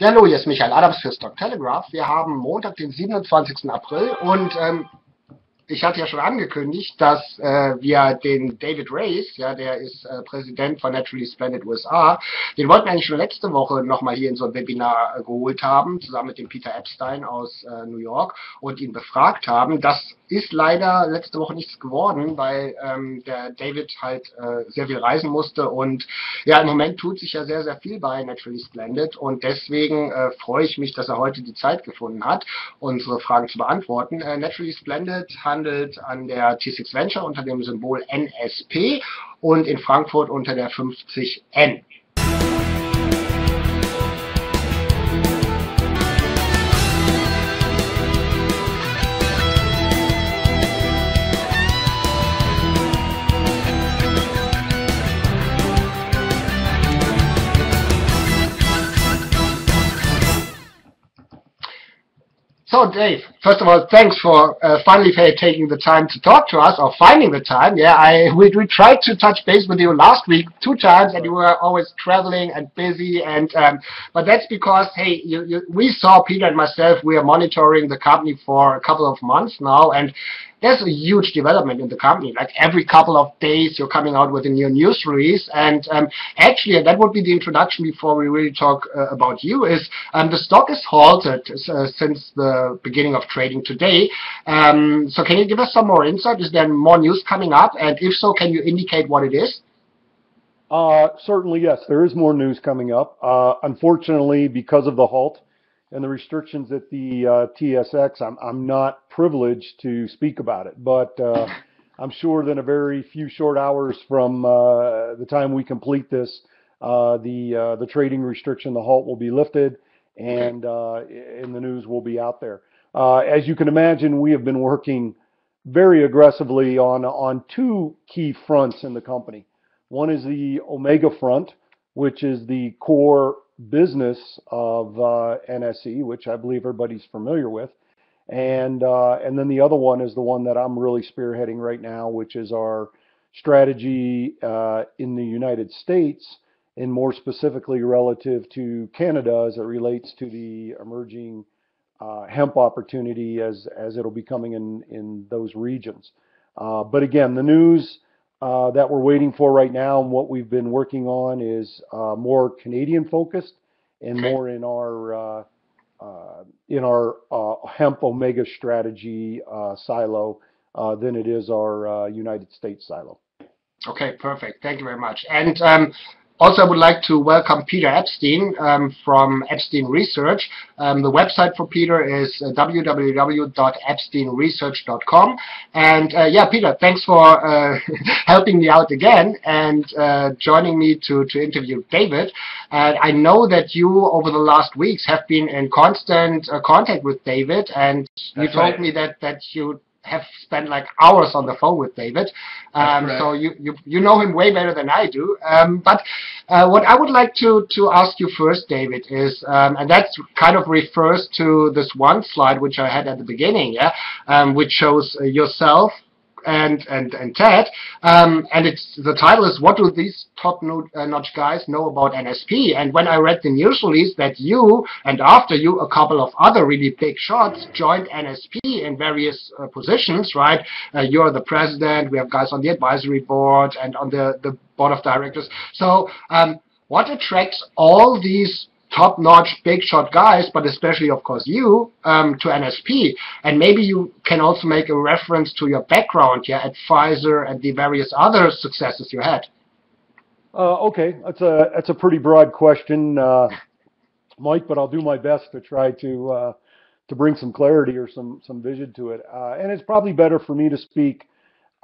Ja, hallo, hier ist Michael Adams für Stock-Telegraph. Wir haben Montag, den 27. April und ich hatte ja schon angekündigt, dass wir den David Racz, ja, der ist Präsident von Naturally Splendid USA, den wollten wir eigentlich schon letzte Woche nochmal hier in so ein Webinar geholt haben, zusammen mit dem Peter Epstein aus New York und ihn befragt haben. Das ist leider letzte Woche nichts geworden, weil der David halt sehr viel reisen musste und ja, im Moment tut sich ja sehr, sehr viel bei Naturally Splendid und deswegen freue ich mich, dass er heute die Zeit gefunden hat, unsere Fragen zu beantworten. Naturally Splendid handelt an der T6 Venture unter dem Symbol NSP und in Frankfurt unter der 50N. So, Dave, first of all, thanks for finally taking the time to talk to us, or finding the time. Yeah, we tried to touch base with you last week 2 times, and you were always traveling and busy. And but that's because, hey, we saw, Peter and myself, we are monitoring the company for a couple of months now, and there's a huge development in the company. Like every couple of days, you're coming out with a new news release. And actually, and that would be the introduction before we really talk about you, is the stock is halted since the beginning of trading today. So can you give us some more insight? Is there more news coming up? And if so, can you indicate what it is? Certainly, yes. There is more news coming up. Unfortunately, because of the halt and the restrictions at the TSX, I'm not privileged to speak about it, but I'm sure that in a very few short hours from the time we complete this, the trading restriction, the halt will be lifted, and the news will be out there. As you can imagine, we have been working very aggressively on 2 key fronts in the company. One is the Omega front, which is the core business of NSE, which I believe everybody's familiar with, and then the other one is the one that I'm really spearheading right now, which is our strategy in the United States, and more specifically relative to Canada as it relates to the emerging hemp opportunity as it'll be coming in those regions. But again, the news that we're waiting for right now and what we've been working on is more Canadian focused and more in our hemp Omega strategy silo than it is our United States silo. Okay, perfect. Thank you very much. And also, I would like to welcome Peter Epstein from Epstein Research. The website for Peter is www.epsteinresearch.com. And yeah, Peter, thanks for helping me out again and joining me to interview David. I know that you, over the last weeks, have been in constant contact with David, and you told me that you have spent like hours on the phone with David, so you know him way better than I do. But what I would like to ask you first, David, is, and that kind of refers to this one slide which I had at the beginning, yeah, which shows yourself and Ted, and the title is, what do these top-notch guys know about NSP? And when I read the news release that you, and after you, a couple of other really big shots joined NSP in various positions, right? You're the president, we have guys on the advisory board and on the board of directors. So what attracts all these top-notch, big-shot guys, but especially, of course, you, to NSP? And maybe you can also make a reference to your background, yeah, at Pfizer and the various other successes you had. Okay, that's a pretty broad question, Mike, but I'll do my best to try to bring some clarity or some vision to it. And it's probably better for me to speak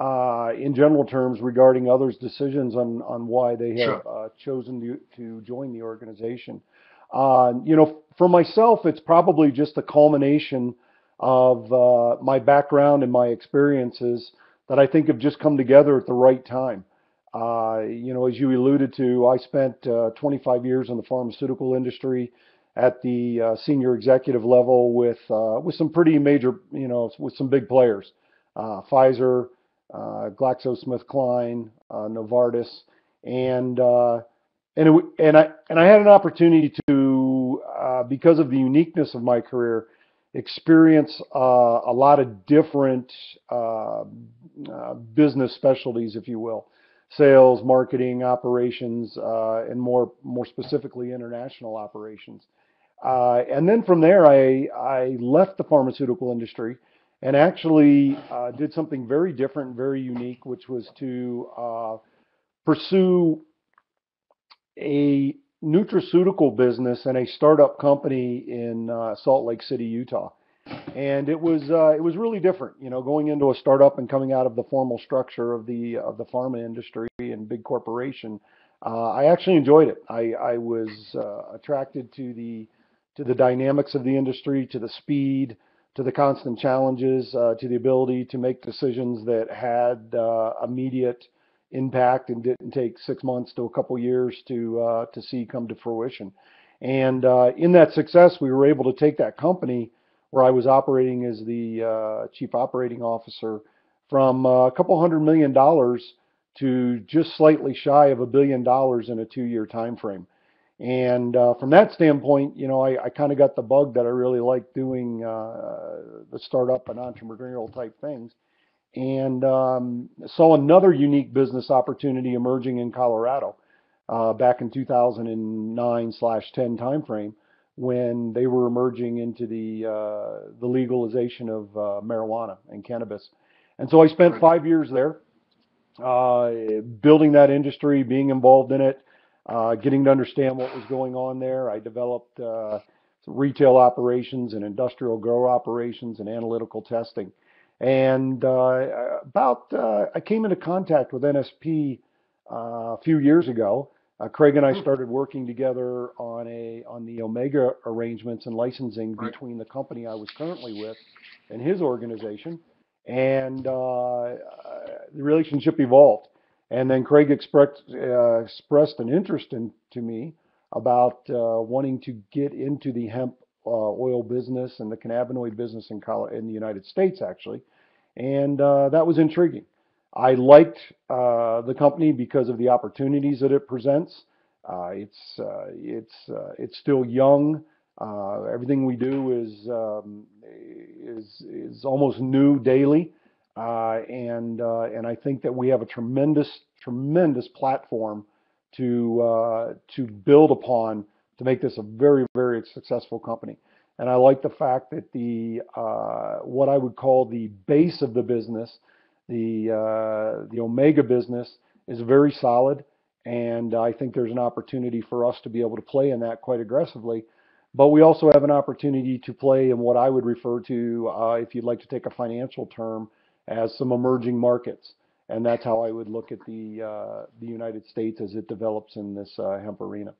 in general terms regarding others' decisions on why they have chosen to join the organization. You know, for myself, it's probably just a culmination of my background and my experiences that I think have just come together at the right time. You know, as you alluded to, I spent 25 years in the pharmaceutical industry at the senior executive level with some pretty major, you know, with some big players, Pfizer, GlaxoSmithKline, Novartis, and I had an opportunity to because of the uniqueness of my career, experience a lot of different business specialties, if you will, sales, marketing, operations, and more specifically international operations. And then from there, I left the pharmaceutical industry and actually did something very different, very unique, which was to pursue a nutraceutical business and a startup company in Salt Lake City, Utah. And it was really different, you know, going into a startup and coming out of the formal structure of the pharma industry and big corporation. I actually enjoyed it. I was attracted to the dynamics of the industry, to the speed, to the constant challenges, to the ability to make decisions that had immediate impact and didn't take 6 months to a couple years to see come to fruition. And in that success, we were able to take that company where I was operating as the chief operating officer from a couple $100 million to just slightly shy of $1 billion in a 2-year time frame. And from that standpoint, you know, I kind of got the bug that I really like doing the startup and entrepreneurial type things, and saw another unique business opportunity emerging in Colorado back in 2009/10 timeframe, when they were emerging into the legalization of marijuana and cannabis. And so I spent 5 years there, building that industry, being involved in it, getting to understand what was going on there. I developed some retail operations and industrial grow operations and analytical testing. And I came into contact with NSP a few years ago. Craig and I started working together on the Omega arrangements and licensing between the company I was currently with and his organization, and the relationship evolved. And then Craig expressed an interest to me about wanting to get into the hemp oil business and the cannabinoid business in the United States, actually, and that was intriguing. I liked the company because of the opportunities that it presents. It's still young. Everything we do is almost new daily, and I think that we have a tremendous platform to build upon to make this a very, very successful company. And I like the fact that what I would call the base of the business, the Omega business, is very solid, and I think there's an opportunity for us to be able to play in that quite aggressively. But we also have an opportunity to play in what I would refer to, if you'd like to take a financial term, as some emerging markets. And that's how I would look at the United States as it develops in this hemp arena.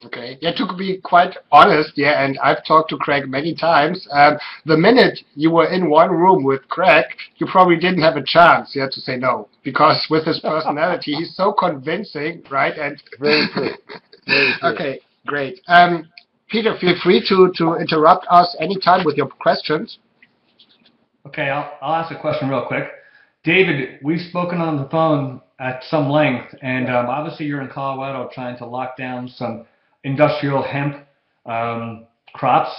Okay. Yeah, to be quite honest, yeah, and I've talked to Craig many times. The minute you were in one room with Craig, you probably didn't have a chance, yeah, to say no, because with his personality, he's so convincing, right? And very true. Very true. Okay, great. Peter, feel free to interrupt us anytime with your questions. Okay, I'll ask a question real quick. David, we've spoken on the phone at some length, and obviously you're in Colorado trying to lock down some industrial hemp crops.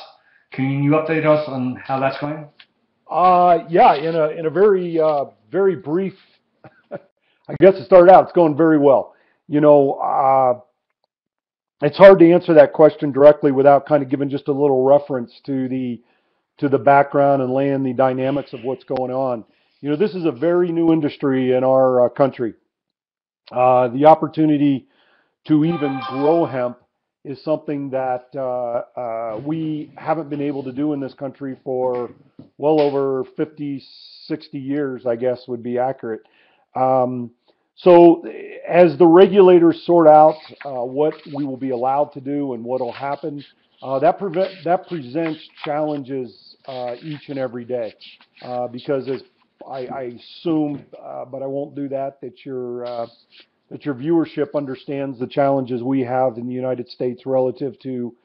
Can you update us on how that's going? Yeah, in a very brief, I guess to start out, it's going very well. You know, it's hard to answer that question directly without kind of giving just a little reference to the background and laying the dynamics of what's going on. You know, this is a very new industry in our country. The opportunity to even grow hemp is something that we haven't been able to do in this country for well over 50, 60 years, I guess would be accurate. So as the regulators sort out what we will be allowed to do and what will happen, that presents challenges each and every day, because as I assume, but I won't do that your viewership understands the challenges we have in the United States relative to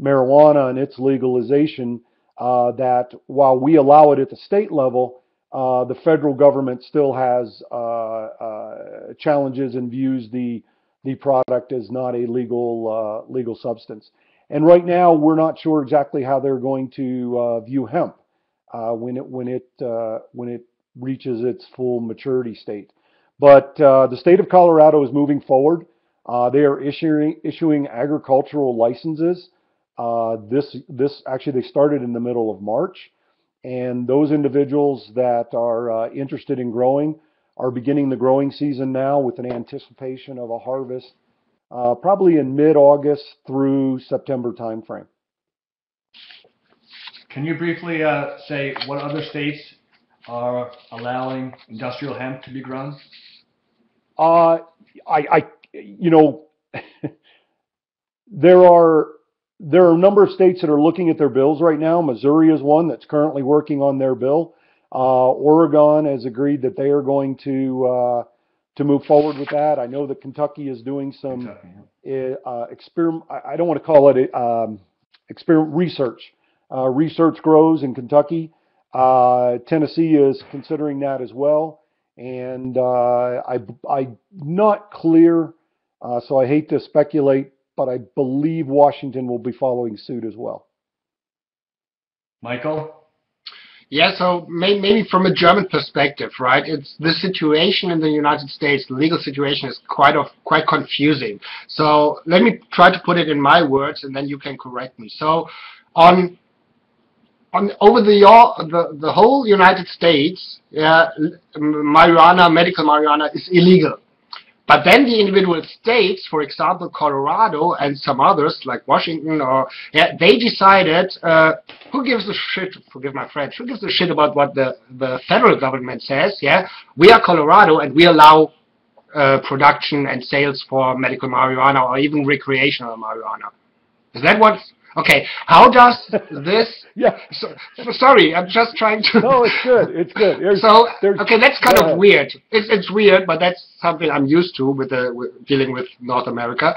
marijuana and its legalization, that while we allow it at the state level, the federal government still has challenges and views the product as not a legal substance. And right now, we're not sure exactly how they're going to view hemp when it reaches its full maturity state. But the state of Colorado is moving forward. They are issuing agricultural licenses. This actually, they started in the middle of March, and those individuals that are interested in growing are beginning the growing season now with an anticipation of a harvest probably in mid-August through September timeframe. Can you briefly say what other states are allowing industrial hemp to be grown? You know, there are a number of states that are looking at their bills right now. Missouri is one that's currently working on their bill. Oregon has agreed that they are going to move forward with that. I know that Kentucky is doing some experiment. I don't want to call it experiment research. Research grows in Kentucky. Tennessee is considering that as well. And I'm not clear, so I hate to speculate, but I believe Washington will be following suit as well. Michael? Yeah, so maybe from a German perspective, right? It's the situation in the United States, the legal situation is quite confusing. So let me try to put it in my words, and then you can correct me. So over the whole United States, marijuana, medical marijuana is illegal. But then the individual states, for example, Colorado and some others like Washington, they decided, who gives a shit, forgive my French, who gives a shit about what the federal government says, yeah? We are Colorado and we allow production and sales for medical marijuana or even recreational marijuana. Is that what? Okay, how does this... Yeah. Sorry, I'm just trying to... No, it's good. It's good. Okay, that's kind of weird. It's weird, but that's something I'm used to with dealing with North America.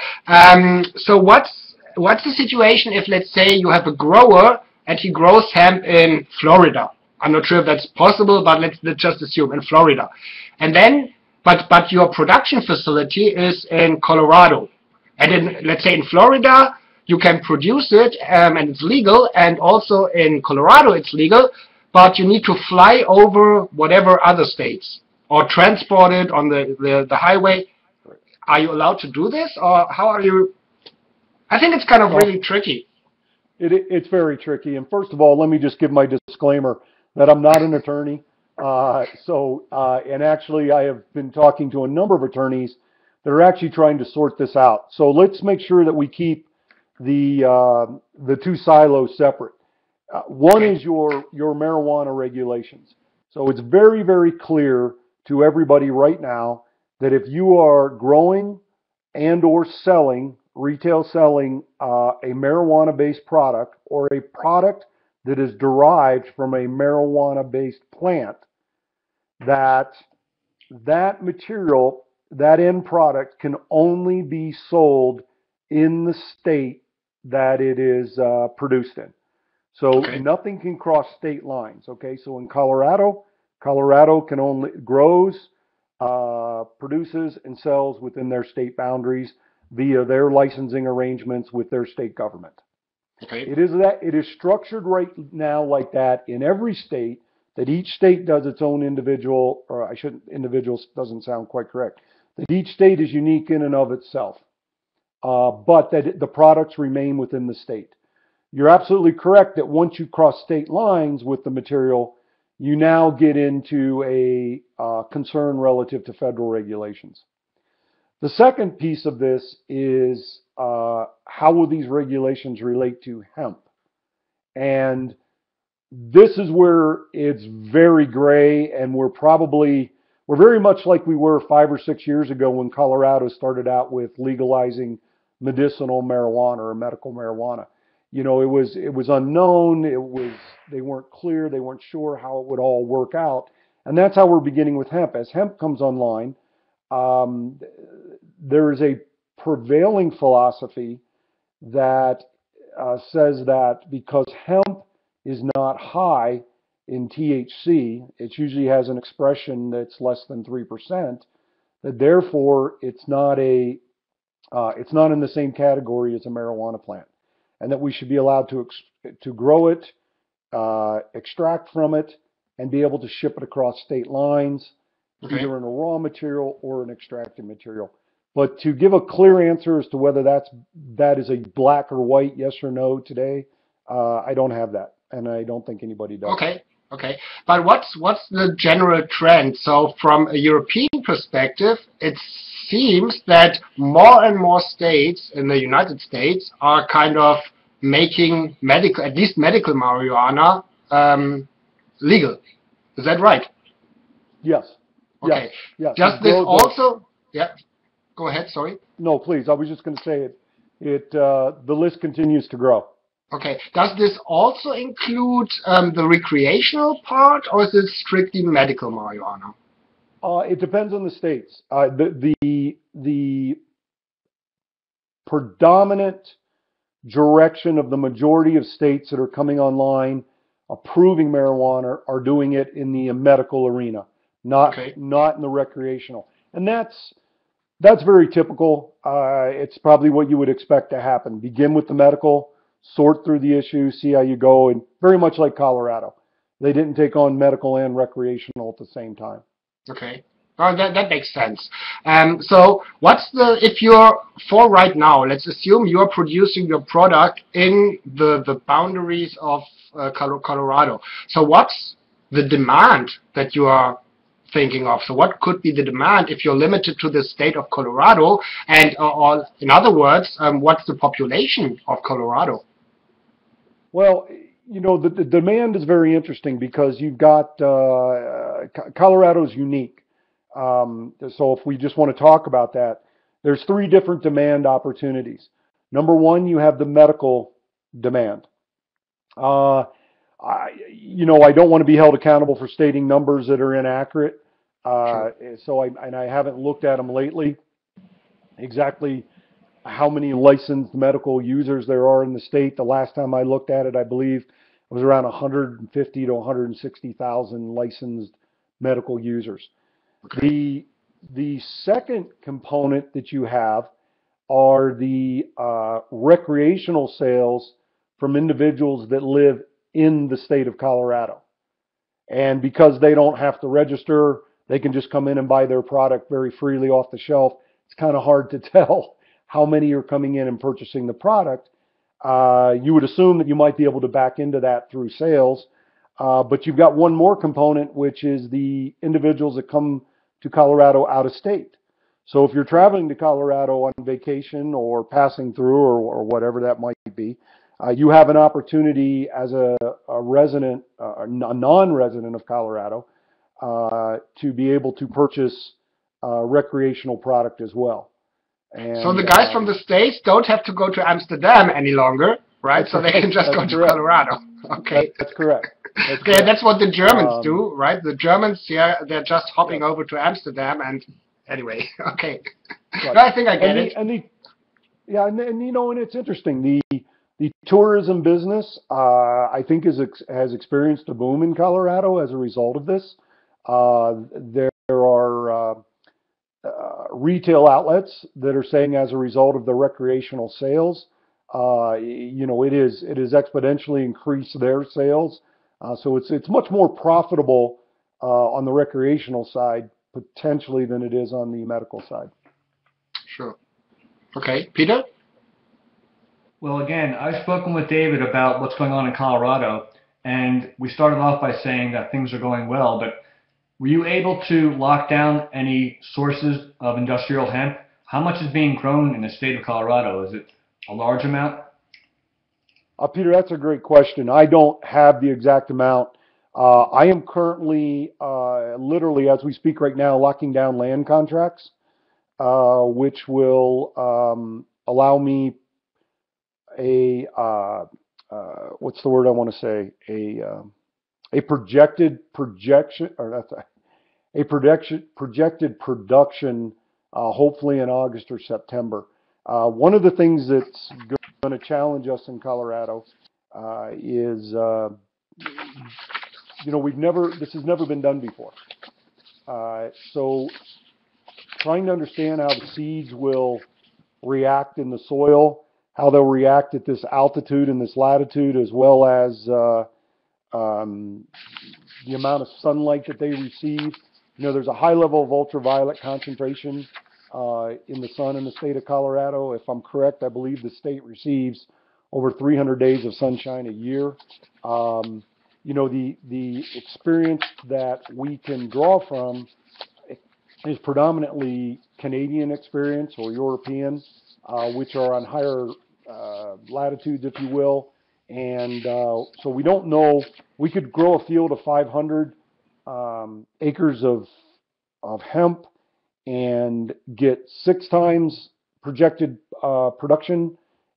So what's the situation if, let's say, you have a grower and he grows hemp in Florida? I'm not sure if that's possible, but let's just assume in Florida. And then, but your production facility is in Colorado. And then, let's say in Florida, you can produce it and it's legal, and also in Colorado it's legal, but you need to fly over whatever other states or transport it on the highway. Are you allowed to do this, or how are you? I think it's kind of really tricky. It's very tricky. And first of all, let me just give my disclaimer that I'm not an attorney. And actually I have been talking to a number of attorneys that are actually trying to sort this out. So let's make sure that we keep the two silos separate. One is your marijuana regulations. So it's very, very clear to everybody right now that if you are growing and or retail selling a marijuana-based product or a product that is derived from a marijuana-based plant, that material, that end product can only be sold in the state that it is produced in. So nothing can cross state lines. Okay, so in Colorado can only grows, produces, and sells within their state boundaries via their licensing arrangements with their state government. Okay. It is structured right now like that in every state, that each state does its own individual, or individual doesn't sound quite correct, that each state is unique in and of itself. But that the products remain within the state. You're absolutely correct that once you cross state lines with the material, you now get into a concern relative to federal regulations. The second piece of this is how will these regulations relate to hemp? And this is where it's very gray, and we're very much like we were 5 or 6 years ago when Colorado started out with legalizing medicinal marijuana or medical marijuana. You know, it was unknown. They weren't clear. They weren't sure how it would all work out. And that's how we're beginning with hemp. As hemp comes online, there is a prevailing philosophy that says that because hemp is not high in THC, it usually has an expression that's less than 3%, that therefore it's not in the same category as a marijuana plant. and that we should be allowed to grow it, extract from it, and be able to ship it across state lines, either in a raw material or an extracted material. But to give a clear answer as to whether that is a black or white, yes or no today, I don't have that, and I don't think anybody does. Okay. But what's the general trend? So from a European perspective, it seems that more and more states in the United States are kind of making medical, at least medical marijuana, legal. Is that right? Yes. Okay. Yes. Does this also? Yeah. Go ahead. Sorry. No, please. I was just going to say the list continues to grow. Okay. Does this also include the recreational part, or is it strictly medical marijuana? It depends on the states. The predominant direction of the majority of states that are coming online approving marijuana are doing it in the medical arena, not in the recreational. And that's very typical. It's probably what you would expect to happen. Begin with the medical, sort through the issue, see how you go, and very much like Colorado. They didn't take on medical and recreational at the same time. Okay. Well, that makes sense. So if you're for right now, let's assume you're producing your product in the boundaries of Colorado. So what's the demand that you are thinking of? So what could be the demand if you're limited to the state of Colorado? And or in other words, what's the population of Colorado? Well, the demand is very interesting because you've got Colorado's unique. So if we just want to talk about that, there's three different demand opportunities. Number one, you have the medical demand. I don't want to be held accountable for stating numbers that are inaccurate. Sure. So I haven't looked at them lately, exactly how many licensed medical users there are in the state. The last time I looked at it, I believe it was around 150 to 160,000 licensed medical users. Okay. The second component that you have are the recreational sales from individuals that live in the state of Colorado. And because they don't have to register, they can just come in and buy their product very freely off the shelf. It's kind of hard to tell how many are coming in and purchasing the product. You would assume that you might be able to back into that through sales. But you've got one more component, which is the individuals that come to Colorado out of state. So if you're traveling to Colorado on vacation or passing through or whatever that might be, you have an opportunity as a resident, a non-resident of Colorado, to be able to purchase recreational product as well. And, so the guys from the States don't have to go to Amsterdam any longer, right? So they can just go to Colorado. Okay. That's correct. Okay, that's what the Germans do, right? The Germans, they're just hopping over to Amsterdam and anyway, okay. Right. No, I think I get it. And it's interesting. The tourism business, I think, has experienced a boom in Colorado as a result of this. There are retail outlets that are saying, as a result of the recreational sales, it has exponentially increased their sales. So it's much more profitable on the recreational side potentially than it is on the medical side. Sure. Okay, Peter? Well, again, I've spoken with David about what's going on in Colorado, and we started off by saying that things are going well, but were you able to lock down any sources of industrial hemp? How much is being grown in the state of Colorado? Is it a large amount? Peter, that's a great question. I don't have the exact amount. I am currently, literally as we speak right now, locking down land contracts, which will allow me what's the word I want to say? A projected production, hopefully in August or September. One of the things that's going to challenge us in Colorado is, this has never been done before. So trying to understand how the seeds will react in the soil, how they'll react at this altitude and this latitude, as well as the amount of sunlight that they receive. You know, there's a high level of ultraviolet concentration in the sun in the state of Colorado. If I'm correct, I believe the state receives over 300 days of sunshine a year. You know, the experience that we can draw from is predominantly Canadian experience or European, which are on higher latitudes, if you will. And so we don't know. We could grow a field of 500 acres of hemp and get 6 times projected production,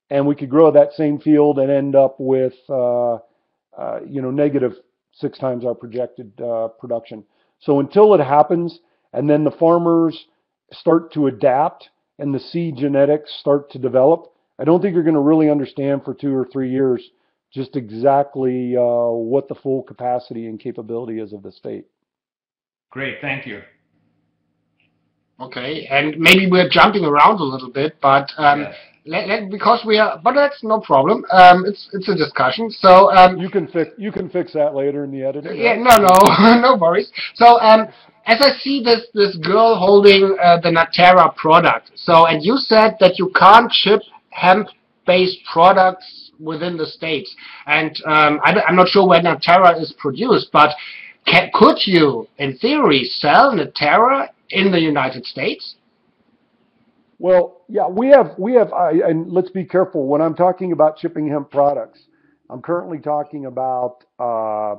and we could grow that same field and end up with you know, negative 6 times our projected production. So until it happens, and then the farmers start to adapt and the seed genetics start to develop, I don't think you're going to really understand for 2 or 3 years just exactly what the full capacity and capability is of the state. Great, thank you. Okay, and maybe we're jumping around a little bit, but Yes. because we are, but that's no problem. It's a discussion. So You can fix that later in the editing. yeah, Right? no, no worries. So as I see this girl holding the Natera product, so and you said that you can't ship hemp-based products within the States, and I'm not sure where Natera is produced, but could you, in theory, sell Natera in the United States? Well, yeah, we have, and let's be careful when I'm talking about shipping hemp products. I'm currently talking about a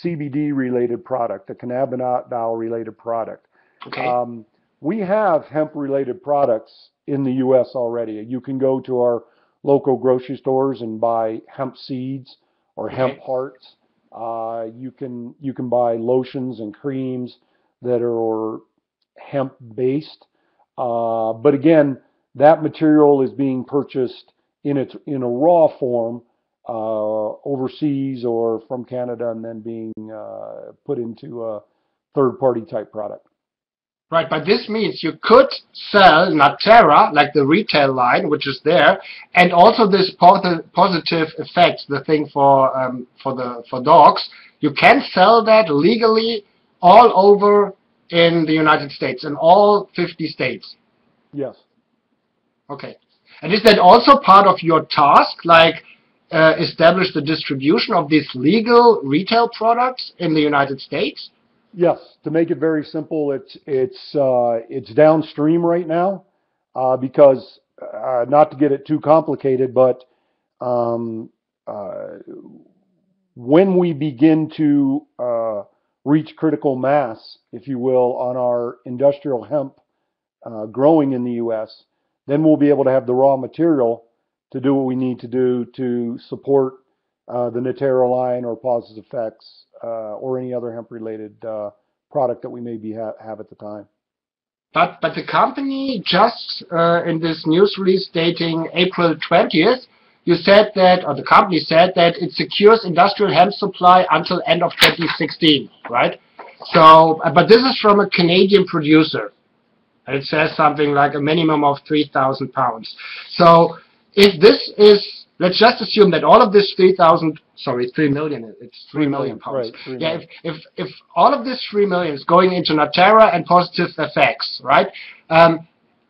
CBD related product, a cannabidiol related product. Okay. We have hemp related products in the U.S. already. You can go to our local grocery stores and buy hemp seeds or hemp hearts. You can buy lotions and creams that are hemp based, but again, that material is being purchased in a raw form overseas or from Canada, and then being put into a third-party type product. Right, but this means you could sell Natera, like the retail line, which is there, and also this positive effects, the thing for dogs. You can sell that legally all over in the United States, in all 50 states. Yes. Okay. And is that also part of your task, like establish the distribution of these legal retail products in the United States? Yes. To make it very simple, it's downstream right now because not to get it too complicated, but when we begin to reach critical mass, if you will, on our industrial hemp growing in the U.S., then we'll be able to have the raw material to do what we need to do to support the Natera line or Positive Effects or any other hemp-related product that we may have at the time. But the company just in this news release dating April 20th, you said that, or the company said that it secures industrial hemp supply until end of 2016, right? So, but this is from a Canadian producer. And it says something like a minimum of 3,000 pounds. So if this is, let's just assume that all of this 3 million, it's 3 million pounds. Right, yeah, if all of this 3 million is going into Natera and Positive Effects, right?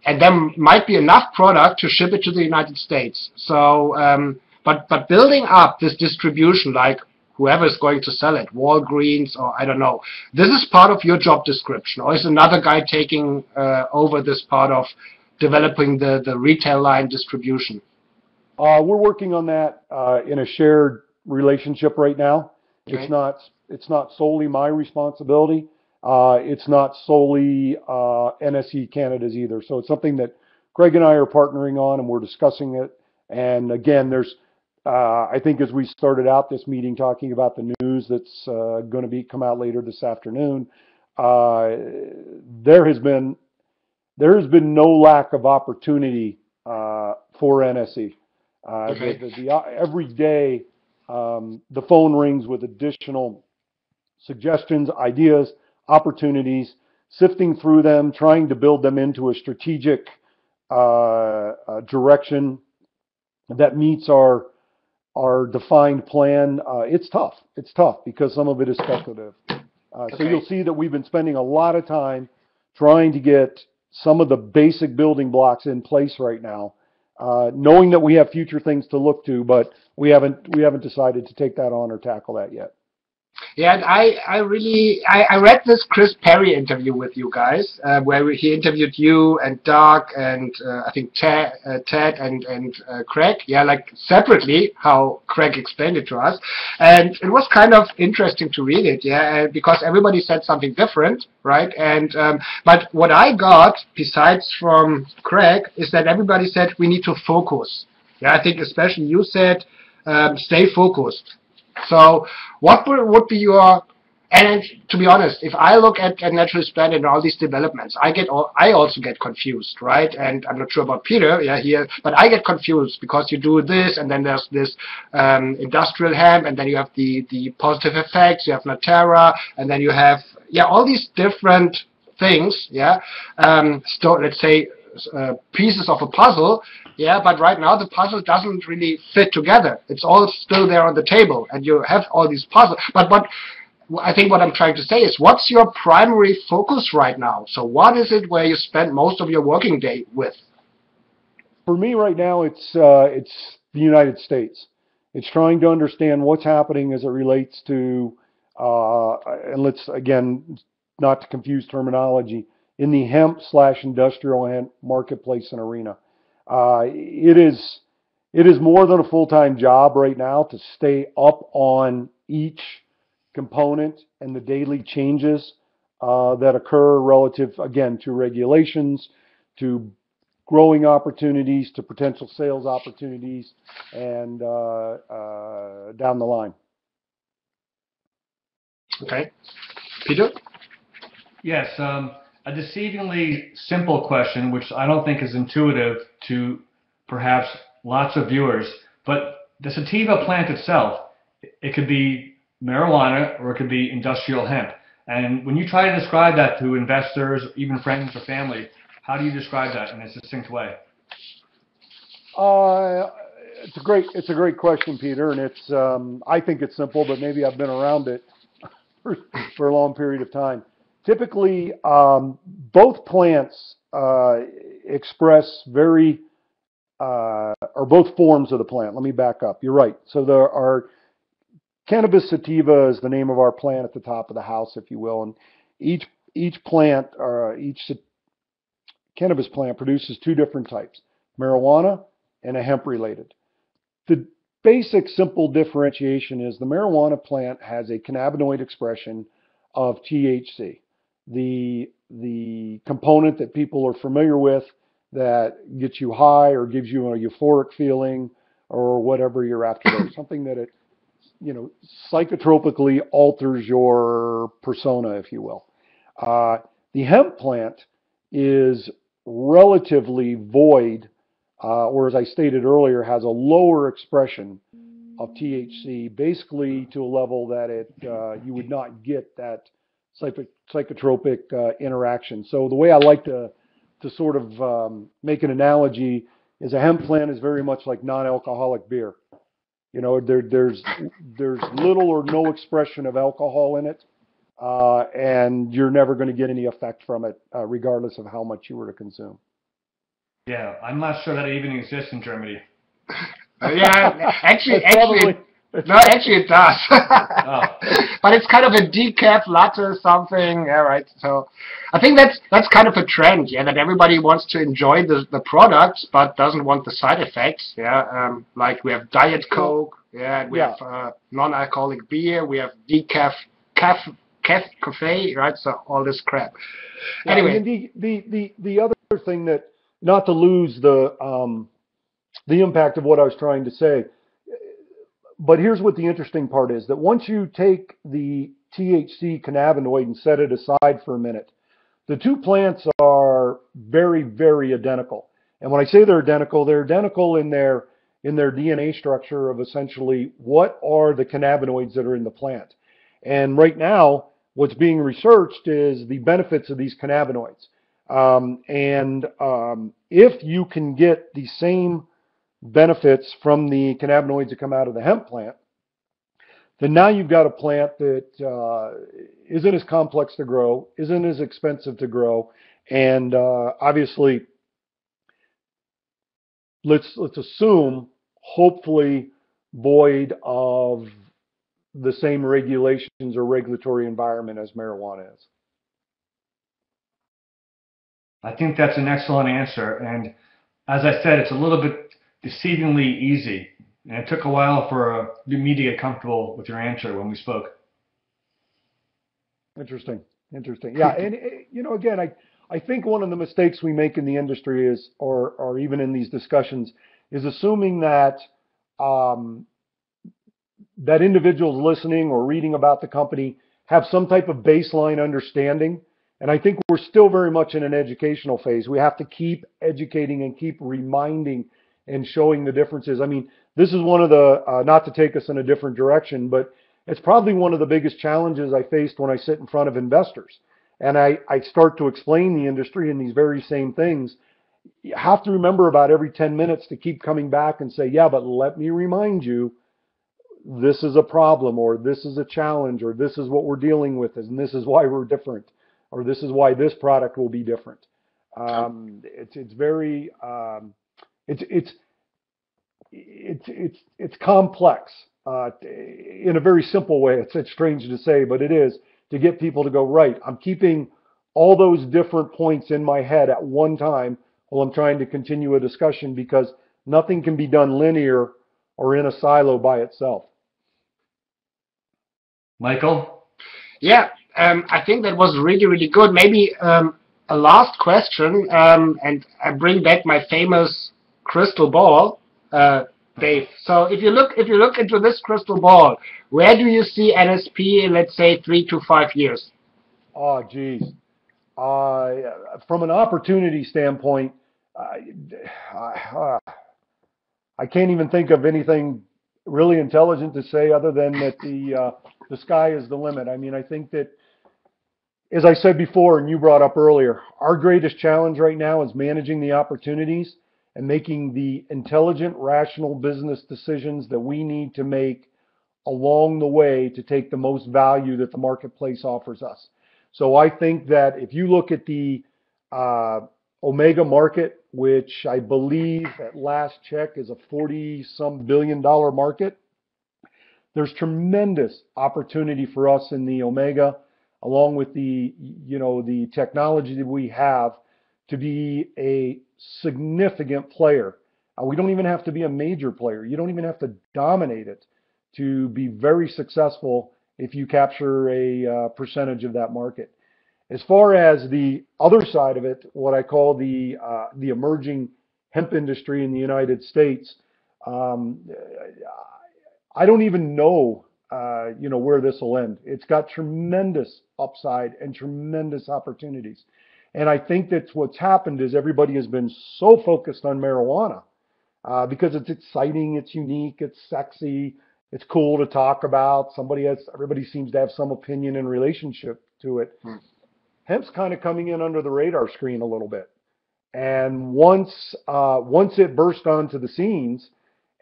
And there might be enough product to ship it to the United States. So, but building up this distribution, like whoever is going to sell it, Walgreens or I don't know, this is part of your job description, or is another guy taking over this part of developing the retail line distribution? We're working on that in a shared relationship right now. Okay. It's not solely my responsibility. It's not solely NSE Canada's either. So it's something that Greg and I are partnering on, and we're discussing it. And again, there's, I think as we started out this meeting talking about the news that's going to come out later this afternoon, there has been no lack of opportunity for NSE. Every day, the phone rings with additional suggestions, ideas, opportunities, sifting through them, trying to build them into a strategic direction that meets our defined plan, it's tough. It's tough because some of it is speculative. So you'll see that we've been spending a lot of time trying to get some of the basic building blocks in place right now, knowing that we have future things to look to, but we haven't decided to take that on or tackle that yet. Yeah, and I read this Chris Perry interview with you guys, where he interviewed you and Doug and I think Ted and Craig, yeah, like separately, how Craig explained it to us, and it was kind of interesting to read it, yeah, because everybody said something different, right? And but what I got besides from Craig is that everybody said we need to focus. Yeah, I think especially you said stay focused. So what would be your, and to be honest, if I look at Naturally Splendid and all these developments, I also get confused, right? And I'm not sure about Peter, yeah, here, but I get confused because you do this, and then there's this industrial hemp, and then you have the positive effects, you have Natera, and then you have, yeah, all these different things, yeah, let's say pieces of a puzzle. Yeah, but right now the puzzle doesn't really fit together. It's all still there on the table, and you have all these puzzles. But I think what I'm trying to say is, what's your primary focus right now? So what is it where you spend most of your working day with? For me right now, it's the United States. It's trying to understand what's happening as it relates to, and let's, again, not to confuse terminology, in the hemp/industrial hemp marketplace and arena. It is more than a full-time job right now to stay up on each component and the daily changes that occur relative, again, to regulations, to growing opportunities, to potential sales opportunities, and down the line. Okay. Peter? Yes. A deceivingly simple question, which I don't think is intuitive to perhaps lots of viewers, but the sativa plant itself, it could be marijuana or it could be industrial hemp. And when you try to describe that to investors, even friends or family, how do you describe that in a succinct way? It's a great question, Peter, and it's I think it's simple, but maybe I've been around it for a long period of time. Typically, both plants express very, or both forms of the plant. Let me back up. You're right. So there are, cannabis sativa is the name of our plant at the top of the house, if you will. And each plant, or each cannabis plant produces two different types, marijuana and a hemp-related. The basic simple differentiation is the marijuana plant has a cannabinoid expression of THC. The component that people are familiar with that gets you high or gives you a euphoric feeling or whatever you're after there, something that it, psychotropically alters your persona, if you will. The hemp plant is relatively void, or as I stated earlier, has a lower expression of THC, basically to a level that you would not get that psychotropic interaction. So the way I like to sort of make an analogy is a hemp plant is very much like non-alcoholic beer. There's little or no expression of alcohol in it, and you're never going to get any effect from it, regardless of how much you were to consume. Yeah, I'm not sure that it even exists in Germany. Yeah, actually, it does. Oh. But it's kind of a decaf latte or something, yeah, right? So I think that's kind of a trend, yeah, that everybody wants to enjoy the products but doesn't want the side effects, yeah. Like we have Diet Coke, yeah, we have non-alcoholic beer, we have decaf cafe, right? So all this crap. Yeah, anyway, the other thing that, not to lose the impact of what I was trying to say, but here's what the interesting part is, that once you take the THC cannabinoid and set it aside for a minute, the two plants are very, very identical. And when I say they're identical in their DNA structure of essentially what are the cannabinoids that are in the plant. And right now, what's being researched is the benefits of these cannabinoids. If you can get the same benefits from the cannabinoids that come out of the hemp plant, then now you've got a plant that isn't as complex to grow, isn't as expensive to grow, and obviously, let's assume, hopefully, void of the same regulations or regulatory environment as marijuana is. I think that's an excellent answer. And as I said, it's a little bit deceivingly easy. And it took a while for me to get comfortable with your answer when we spoke. Interesting. Yeah, and again, I think one of the mistakes we make in the industry is, or even in these discussions, is assuming that that individuals listening or reading about the company have some type of baseline understanding. And I think we're still very much in an educational phase. We have to keep educating and keep reminding and showing the differences. I mean, this is one of the, not to take us in a different direction, but it's probably one of the biggest challenges I faced when I sit in front of investors. And I start to explain the industry and these very same things. You have to remember about every 10 minutes to keep coming back and say, yeah, but let me remind you, this is a problem, or this is a challenge, or this is what we're dealing with, and this is why we're different, or this is why this product will be different. It's very it's complex in a very simple way. It's strange to say, but it is, to get people to go, right, I'm keeping all those different points in my head at one time while I'm trying to continue a discussion, because nothing can be done linear or in a silo by itself. Michael? Yeah, I think that was really, really good. Maybe a last question, and I bring back my famous crystal ball, Dave. So if you look into this crystal ball, where do you see NSP in, let's say, 3 to 5 years? Oh, geez. From an opportunity standpoint, I can't even think of anything really intelligent to say other than that the sky is the limit. I mean, I think that, as I said before, and you brought up earlier, our greatest challenge right now is managing the opportunities and making the intelligent, rational business decisions that we need to make along the way to take the most value that the marketplace offers us. So I think that if you look at the Omega market, which I believe at last check is a 40-some billion dollar market, there's tremendous opportunity for us in the Omega, along with the technology that we have, to be a significant player. We don't even have to be a major player. You don't even have to dominate it to be very successful if you capture a percentage of that market. As far as the other side of it, what I call the emerging hemp industry in the United States, I don't even know, where this will end. It's got tremendous upside and tremendous opportunities. And I think that's what's happened is everybody has been so focused on marijuana because it's exciting, it's unique, it's sexy, it's cool to talk about. Everybody seems to have some opinion and relationship to it. Hemp's kind of coming in under the radar screen a little bit. And once it burst onto the scenes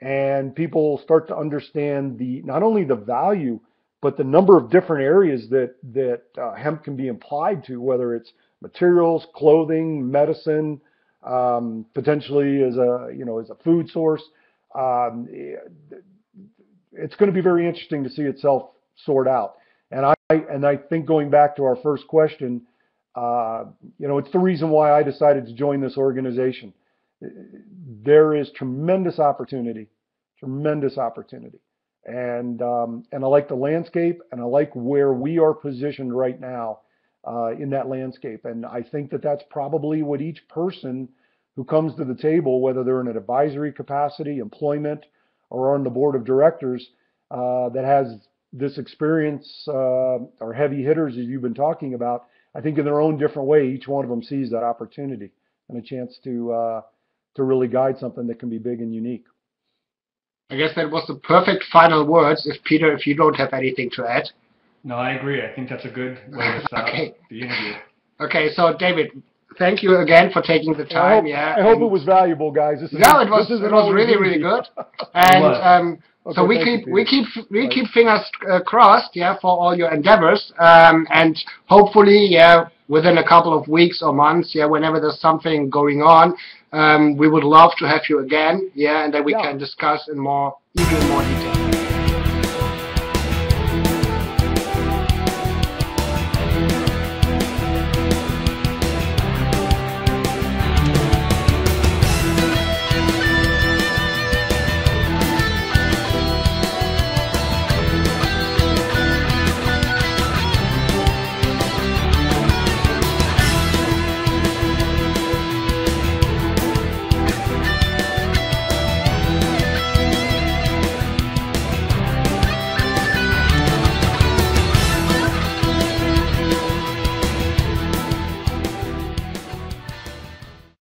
and people start to understand not only the value, but the number of different areas that hemp can be applied to, whether it's materials, clothing, medicine, potentially as a food source, it's going to be very interesting to see itself sort out. And I think, going back to our first question, it's the reason why I decided to join this organization. There is tremendous opportunity, and I like the landscape, and I like where we are positioned right now in that landscape. And I think that that's probably what each person who comes to the table, whether they're in an advisory capacity, employment, or on the board of directors, that has this experience, or heavy hitters as you've been talking about, I think in their own different way, each one of them sees that opportunity and a chance to really guide something that can be big and unique. I guess that was the perfect final words. Peter, if you don't have anything to add. No, I agree. I think that's a good way to start the interview. Okay, so David, thank you again for taking the time. I hope it was valuable, guys. It was really good. And so we keep fingers crossed, for all your endeavors, and hopefully, within a couple of weeks or months, whenever there's something going on, we would love to have you again, and then we can discuss in even more detail.